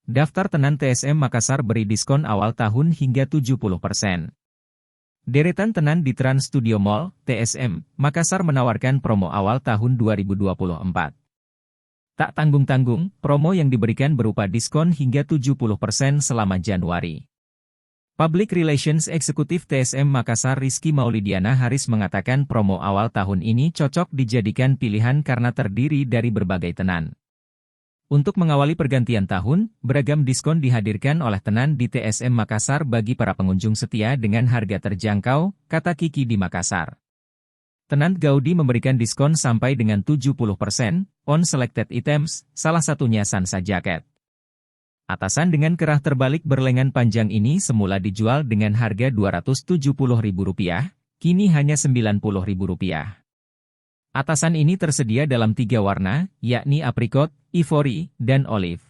Daftar tenan TSM Makassar beri diskon awal tahun hingga 70%. Deretan tenan di Trans Studio Mall, TSM, Makassar menawarkan promo awal tahun 2024. Tak tanggung-tanggung, promo yang diberikan berupa diskon hingga 70% selama Januari. Public Relations Eksekutif TSM Makassar Rizky Maulidiana Haris mengatakan promo awal tahun ini cocok dijadikan pilihan karena terdiri dari berbagai tenan. Untuk mengawali pergantian tahun, beragam diskon dihadirkan oleh tenan di TSM Makassar bagi para pengunjung setia dengan harga terjangkau, kata Kiki di Makassar. Tenan Gaudi memberikan diskon sampai dengan 70% on selected items, salah satunya Sansa Jacket. Atasan dengan kerah terbalik berlengan panjang ini semula dijual dengan harga Rp270.000, kini hanya Rp90.000. Atasan ini tersedia dalam 3 warna, yakni aprikot, ivory, dan olive.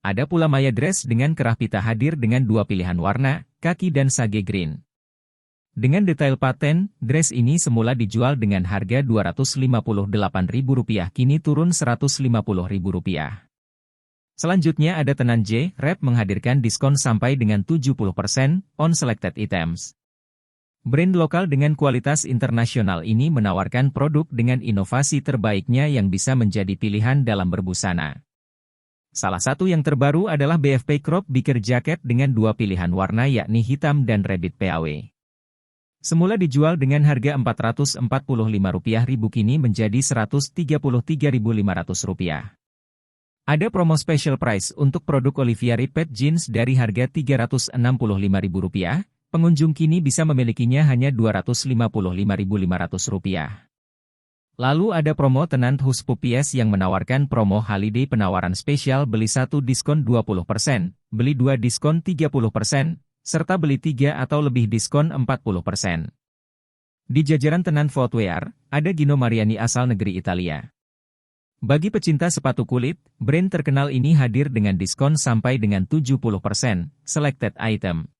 Ada pula maya dress dengan kerah pita hadir dengan 2 pilihan warna, kaki dan sage green. Dengan detail paten, dress ini semula dijual dengan harga Rp258.000 kini turun Rp150.000. Selanjutnya ada tenan J, Rep menghadirkan diskon sampai dengan 70% on selected items. Brand lokal dengan kualitas internasional ini menawarkan produk dengan inovasi terbaiknya yang bisa menjadi pilihan dalam berbusana. Salah satu yang terbaru adalah BFP Crop Biker Jacket dengan 2 pilihan warna yakni hitam dan rabbit PAW. Semula dijual dengan harga Rp445.000 kini menjadi Rp133.500. Ada promo special price untuk produk Olivia Repeat Jeans dari harga Rp365.000. Pengunjung kini bisa memilikinya hanya Rp255.500. Lalu ada promo tenan Hush Puppies yang menawarkan promo holiday penawaran spesial beli 1 diskon 20%, beli 2 diskon 30%, serta beli 3 atau lebih diskon 40%. Di jajaran tenan footwear, ada Gino Mariani asal negeri Italia. Bagi pecinta sepatu kulit, brand terkenal ini hadir dengan diskon sampai dengan 70%, selected item.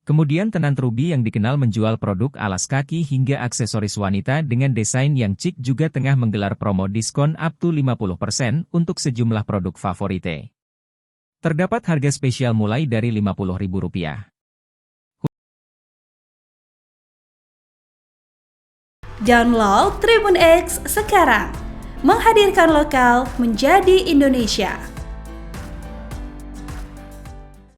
Kemudian tenan Ruby yang dikenal menjual produk alas kaki hingga aksesoris wanita dengan desain yang chic juga tengah menggelar promo diskon up to 50% untuk sejumlah produk favorite. Terdapat harga spesial mulai dari Rp50.000. Download Tribun X sekarang, menghadirkan lokal menjadi Indonesia.